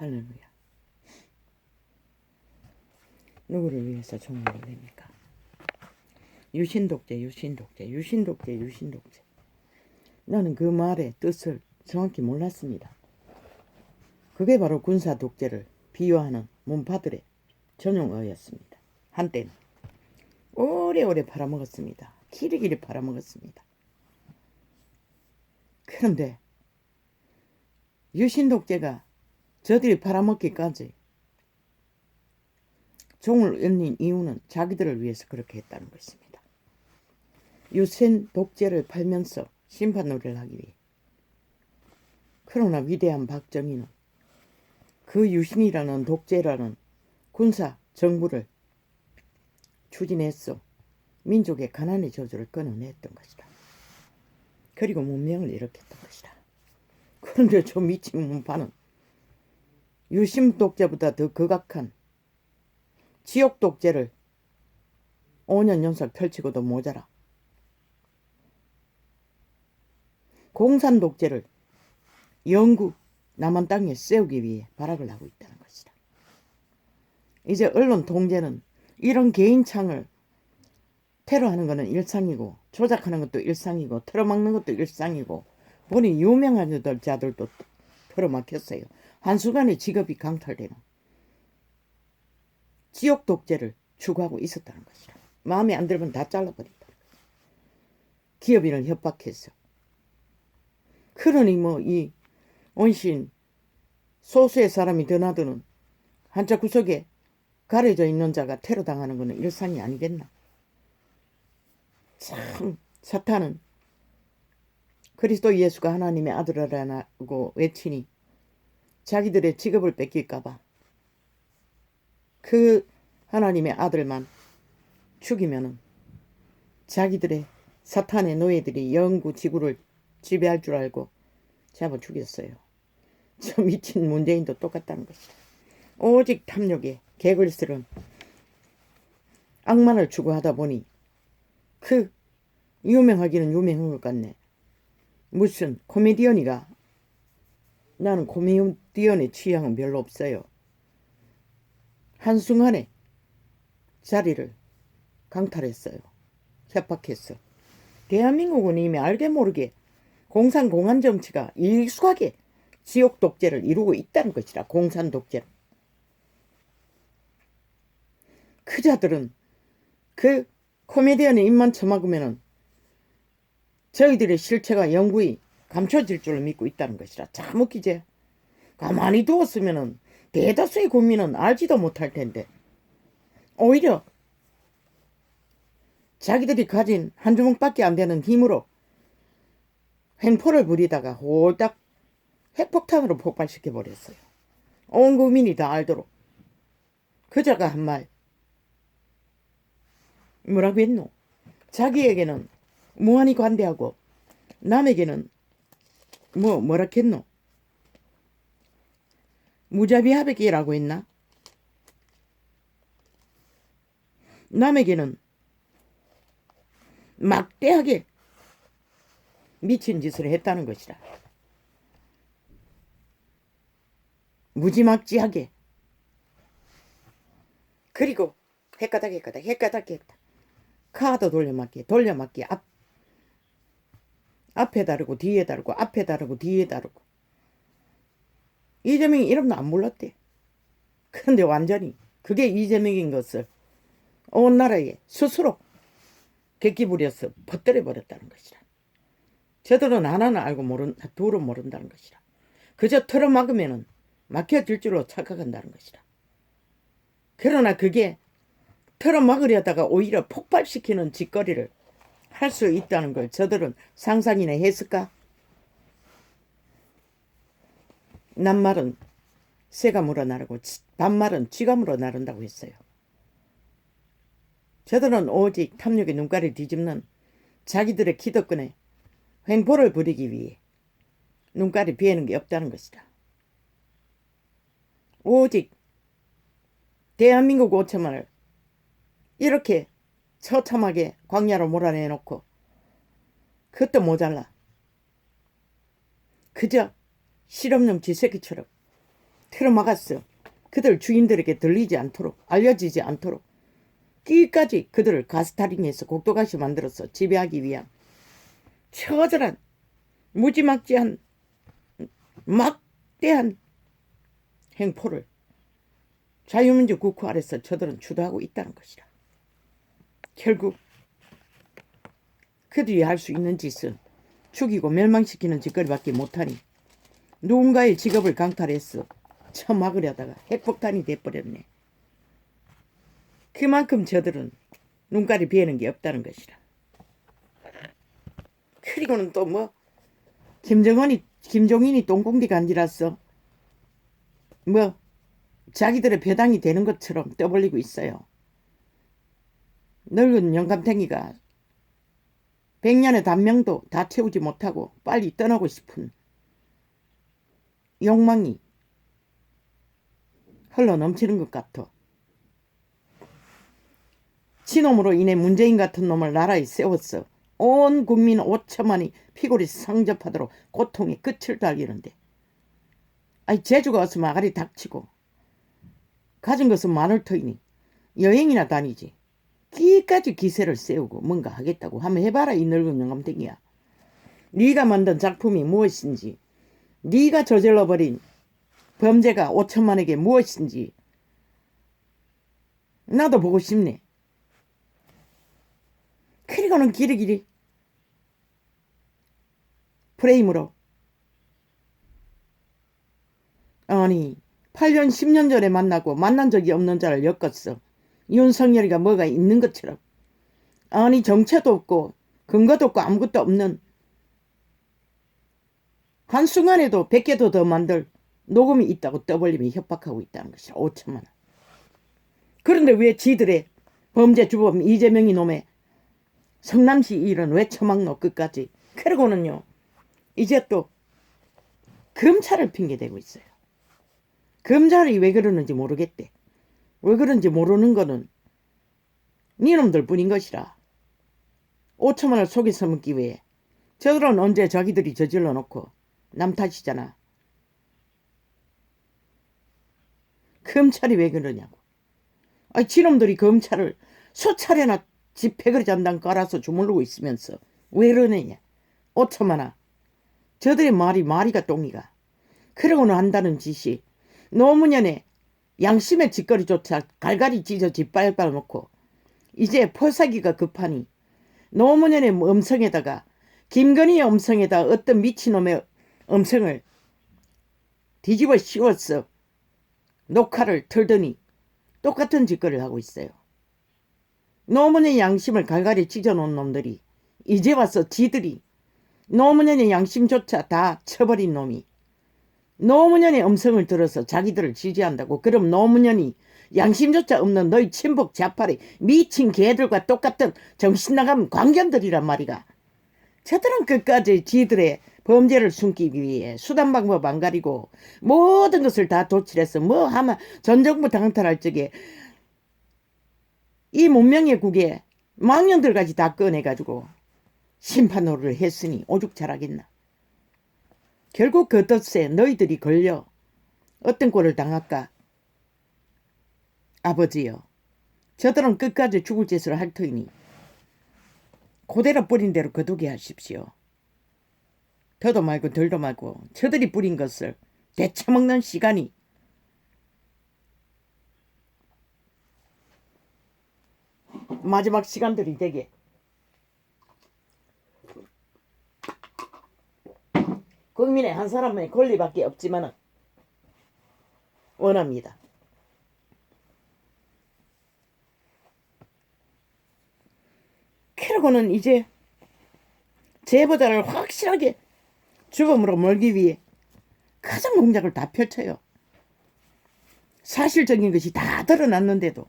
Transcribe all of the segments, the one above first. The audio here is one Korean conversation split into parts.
할렐루야. 누구를 위해서 종을 올립니까? 유신독재, 유신독재, 유신독재, 유신독재. 나는 그 말의 뜻을 정확히 몰랐습니다. 그게 바로 군사독재를 비유하는 문파들의 전용어였습니다. 한때는 오래오래 팔아먹었습니다. 길이길이 팔아먹었습니다. 그런데 유신독재가 저들이 팔아먹기까지 종을 올린 이유는 자기들을 위해서 그렇게 했다는 것입니다. 유신독재를 팔면서 심판놀이를 하기 위해. 그러나 위대한 박정희는 그 유신이라는 독재라는 군사 정부를 추진했어 민족의 가난의 저주를 끊어냈던 것이다. 그리고 문명을 일으켰던 것이다. 그런데 저 미친 문파는 유신 독재보다 더 극악한 지옥 독재를 5년 연속 펼치고도 모자라 공산 독재를 영구 남한 땅에 세우기 위해 발악을 하고 있다는 것이다. 이제 언론 통제는 이런 개인창을 테러하는 것은 일상이고 조작하는 것도 일상이고 틀어막는 것도 일상이고 보니 유명한 자들도 틀어막혔어요. 한순간에 직업이 강탈되는 지옥 독재를 추구하고 있었다는 것이다. 마음에 안 들면 다 잘라버린다. 기업인을 협박해서. 그러니 뭐 이 온신 소수의 사람이 드나드는 한자 구석에 가려져 있는 자가 테러당하는 것은 일상이 아니겠나. 참 사탄은 그리스도 예수가 하나님의 아들이라고 외치니 자기들의 직업을 뺏길까봐 그 하나님의 아들만 죽이면은 자기들의 사탄의 노예들이 영구 지구를 지배할 줄 알고 잡아 죽였어요. 저 미친 문재인도 똑같다는 것이다. 오직 탐욕에 개걸스런 악만을 추구하다 보니 그 유명하기는 유명한 것 같네. 무슨 코미디언이가 나는 코미디언의 취향은 별로 없어요. 한순간에 자리를 강탈했어요. 협박했어. 대한민국은 이미 알게 모르게 공산 정치가 익숙하게 지옥 독재를 이루고 있다는 것이라. 공산 독재를. 그 자들은 그 코미디언의 입만 처막으면은 저희들의 실체가 영구히 감춰질 줄로 믿고 있다는 것이라. 참 웃기지. 가만히 두었으면은 대다수의 국민은 알지도 못할 텐데 오히려 자기들이 가진 한 주먹밖에 안 되는 힘으로 횡포를 부리다가 홀딱 핵폭탄으로 폭발시켜버렸어요. 온 국민이 다 알도록. 그자가 한 말 뭐라고 했노? 자기에게는 무한히 관대하고 남에게는 뭐라 했노? 무자비하게라고 했나? 남에게는 막대하게 미친 짓을 했다는 것이다. 무지막지하게. 그리고 헷가닥 카드 돌려막기 앞에 다르고 뒤에 다르고 앞에 다르고 뒤에 다르고. 이재명이 이름도 안 불렀대. 그런데 완전히 그게 이재명인 것을 온 나라에 스스로 객기 부려서 퍼뜨려 버렸다는 것이라. 저들은 하나는 알고 둘은 모른다는 것이라. 그저 틀어막으면은 막혀질 줄로 착각한다는 것이라. 그러나 그게 틀어막으려다가 오히려 폭발시키는 짓거리를 할 수 있다는 걸 저들은 상상이나 했을까? 낱말은 새가 물어나르고 반말은 쥐가 물어나른다고 했어요. 저들은 오직 탐욕의 눈가를 뒤집는 자기들의 기득권에 횡포를 부리기 위해 눈깔이 비에는 게 없다는 것이다. 오직 대한민국 5천만을 이렇게 처참하게 광야로 몰아내놓고 그것도 모자라. 그저 실없는 쥐새끼처럼 틀어막았어. 그들 주인들에게 들리지 않도록, 알려지지 않도록 끝까지 그들을 가스타링해서 곡도가시 만들어서 지배하기 위한 처절한 무지막지한 막대한 행포를 자유민주 국회 아래서 저들은 주도하고 있다는 것이라. 결국 그들이 할 수 있는 짓은 죽이고 멸망시키는 짓거리밖에 못하니 누군가의 직업을 강탈해서 처막으려다가 핵폭탄이 돼버렸네. 그만큼 저들은 눈깔이 비에는 게 없다는 것이라. 그리고는 또 뭐 김종인이 똥공디가 아니라서 뭐 자기들의 배당이 되는 것처럼 떠벌리고 있어요. 늙은 영감탱이가 100년의 단명도 다 채우지 못하고 빨리 떠나고 싶은 욕망이 흘러넘치는 것 같아. 지놈으로 인해 문재인 같은 놈을 나라에 세웠어. 온 국민 5천만이 피골이 상접하도록 고통의 끝을 달리는데, 아니 제주가 왔으면 아가리 닥치고 가진 것은 많을 터이니 여행이나 다니지. 끼까지 기세를 세우고 뭔가 하겠다고 하면 해봐라. 이 늙은 영감탱이야. 네가 만든 작품이 무엇인지, 네가 저질러버린 범죄가 5천만에게 무엇인지 나도 보고 싶네. 그리고는 길이길이 프레임으로 아니 8년 10년 전에 만나고 만난 적이 없는 자를 엮었어. 윤석열이가 뭐가 있는 것처럼. 아니 정체도 없고 근거도 없고 아무것도 없는, 한순간에도 100개도 더 만들 녹음이 있다고 떠벌리며 협박하고 있다는 것이라. 5천만 원. 그런데 왜 지들의 범죄 주범 이재명이 놈의 성남시 일은 왜 처막노 끝까지. 그러고는요 이제 또 검찰을 핑계대고 있어요. 검찰이 왜 그러는지 모르겠대. 왜 그런지 모르는 거는 니놈들 뿐인 것이라. 5천만 원을 속에 써먹기 위해. 저들은 언제 자기들이 저질러 놓고 남 탓이잖아. 검찰이 왜 그러냐고. 아니 지놈들이 검찰을 수차례나 집회거리 잔당 깔아서 주물르고 있으면서 왜 그러느냐. 5천만 원. 저들의 말이가 똥이가. 그러고는 한다는 짓이 노무현의 양심의 짓거리조차 갈갈이 찢어 짓밟아 놓고 이제 포사기가 급하니 노무현의 음성에다가 김건희의 음성에다 어떤 미친놈의 음성을 뒤집어 씌웠어 녹화를 틀더니 똑같은 짓거리를 하고 있어요. 노무현의 양심을 갈갈이 찢어놓은 놈들이 이제 와서 지들이 노무현의 양심조차 다 쳐버린 놈이 노무현의 음성을 들어서 자기들을 지지한다고. 그럼 노무현이 양심조차 없는 너희 친북 좌파리 미친 개들과 똑같은 정신나간 광견들이란 말이가. 저들은 끝까지 지들의 범죄를 숨기기 위해 수단 방법 안 가리고 모든 것을 다 도출해서 뭐 하면 전 정부 강탈할 적에 이 문명의 국에 망령들까지 다 꺼내가지고 심판 노릇을 했으니 오죽 잘하겠나. 결국 그 덫에 너희들이 걸려 어떤 꼴을 당할까. 아버지여, 저들은 끝까지 죽을 짓을 할 터이니 그대로 뿌린 대로 거두게 하십시오. 더도 말고 덜도 말고 저들이 뿌린 것을 되쳐먹는 시간이 마지막 시간들이 되게 국민의 한 사람의 권리밖에 없지만 원합니다. 그러고는 이제 제보자를 확실하게 죽음으로 몰기 위해 가장 공작을 다 펼쳐요. 사실적인 것이 다 드러났는데도.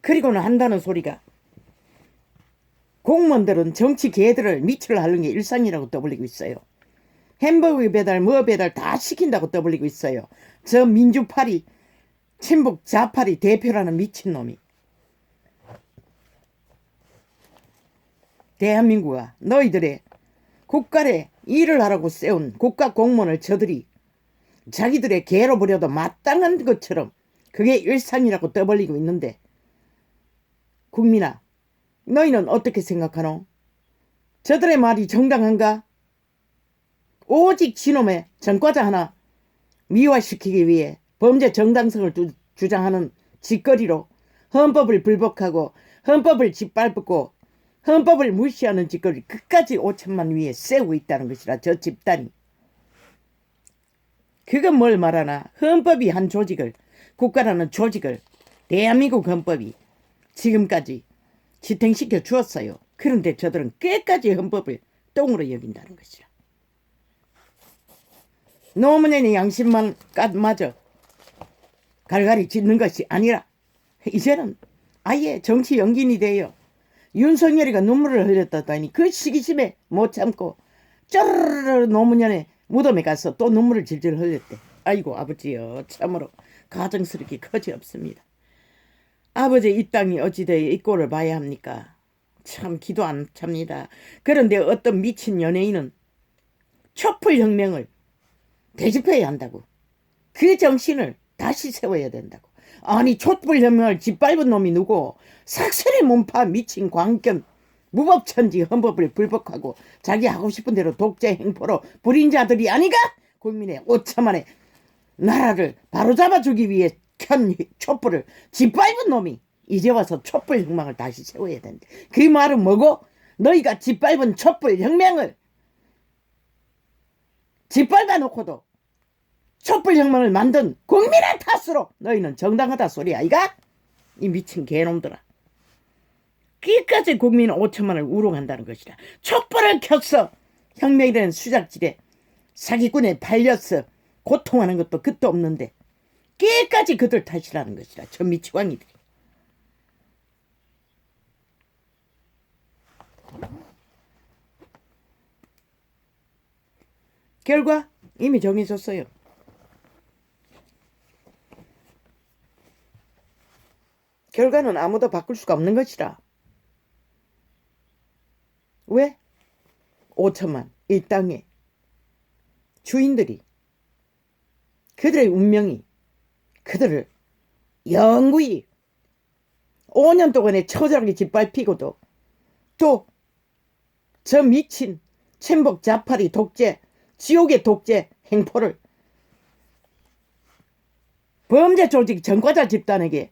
그리고는 한다는 소리가 공무원들은 정치 개들을 미치를 하는 게 일상이라고 떠벌리고 있어요. 햄버거 배달 뭐 배달 다 시킨다고 떠벌리고 있어요. 저 민주파리 친북 좌파리 대표라는 미친놈이. 대한민국아, 너희들의 국가에 일을 하라고 세운 국가 공무원을 저들이 자기들의 개로 부려도 마땅한 것처럼 그게 일상이라고 떠벌리고 있는데, 국민아, 너희는 어떻게 생각하노? 저들의 말이 정당한가? 오직 지놈의 전과자 하나 미화시키기 위해 범죄 정당성을 주장하는 짓거리로 헌법을 불복하고 헌법을 짓밟고 헌법을 무시하는 짓거리 끝까지 5천만 위에 세우고 있다는 것이라. 저 집단이. 그건 뭘 말하나? 헌법이 한 조직을, 국가라는 조직을 대한민국 헌법이 지금까지 지탱시켜 주었어요. 그런데 저들은 끝까지 헌법을 똥으로 여긴다는 것이라. 노무현의 양심만 까마저 갈갈이 짖는 것이 아니라 이제는 아예 정치 연기인이 돼요. 윤석열이가 눈물을 흘렸다더니 그 시기심에 못 참고 쪼르르 노무현의 무덤에 가서 또 눈물을 질질 흘렸대. 아이고 아버지요, 참으로 가정스럽게 거지없습니다. 아버지 이 땅이 어찌되어 이 꼴을 봐야 합니까? 참 기도 안 찹니다. 그런데 어떤 미친 연예인은 촛불혁명을 되짚어야 한다고. 그 정신을 다시 세워야 된다고. 아니 촛불혁명을 짓밟은 놈이 누구? 삭선의 몸파 미친 광견 무법천지 헌법을 불복하고 자기 하고 싶은 대로 독재 행포로 부린 자들이 아니가? 국민의 5천만의 나라를 바로잡아주기 위해 켠 촛불을 짓밟은 놈이 이제 와서 촛불혁명을 다시 세워야 된다. 그 말은 뭐고? 너희가 짓밟은 촛불혁명을 짓밟아 놓고도 촛불혁명을 만든 국민의 탓으로 너희는 정당하다 소리 아이가? 이 미친 개놈들아. 끝까지 국민 5천만을 우롱한다는 것이다. 촛불을 켰어. 혁명이라는 수작질에 사기꾼에 팔렸어. 고통하는 것도 끝도 없는데 끝까지 그들 탓이라는 것이다. 저 미치광이들이. 결과 이미 정해졌어요. 결과는 아무도 바꿀 수가 없는 것이라. 왜? 5천만 이 땅에 주인들이 그들의 운명이 그들을 영구히 5년 동안에 처절하게 짓밟히고도 또 저 미친 천복 자파리 독재 지옥의 독재 행포를 범죄 조직 전과자 집단에게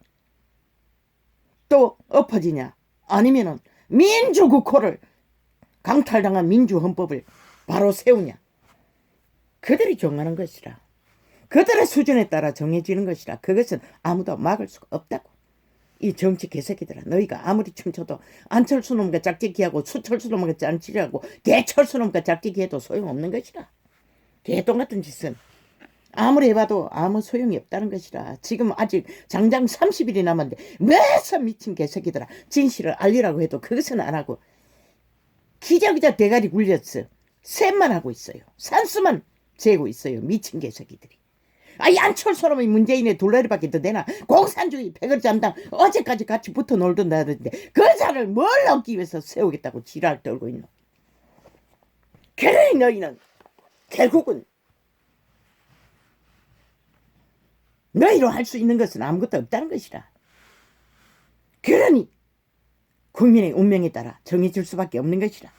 또 엎어지냐? 아니면은 민주국호를 강탈당한 민주헌법을 바로 세우냐? 그들이 정하는 것이라. 그들의 수준에 따라 정해지는 것이라. 그것은 아무도 막을 수가 없다고. 이 정치 개새끼들아, 너희가 아무리 춤춰도 안철수 놈과 짝짓기하고 수철수 놈과 짝짓기하고 개철수 놈과 짝짓기해도 소용없는 것이라. 개똥 같은 짓은 아무리 해봐도 아무 소용이 없다는 것이라. 지금 아직 장장 30일이 남았는데 매서 미친 개새끼들아, 진실을 알리라고 해도 그것은 안 하고 기자기자 대가리 굴렸어. 셋만 하고 있어요. 산수만 재고 있어요. 미친 개새끼들이. 아이 안철수 놈이 문재인의 둘레리밖에 더 되나? 공산주의 백을잠당 어제까지 같이 붙어 놀던 나는데 그 자를 뭘 얻기 위해서 세우겠다고 지랄 떨고 있노. 그래 너희는 결국은 너희로 할 수 있는 것은 아무것도 없다는 것이라. 그러니 국민의 운명에 따라 정해질 수밖에 없는 것이라.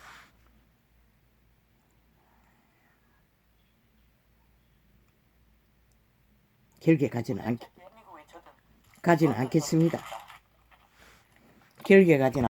결계 가지는 않겠습니다. 결계 가지는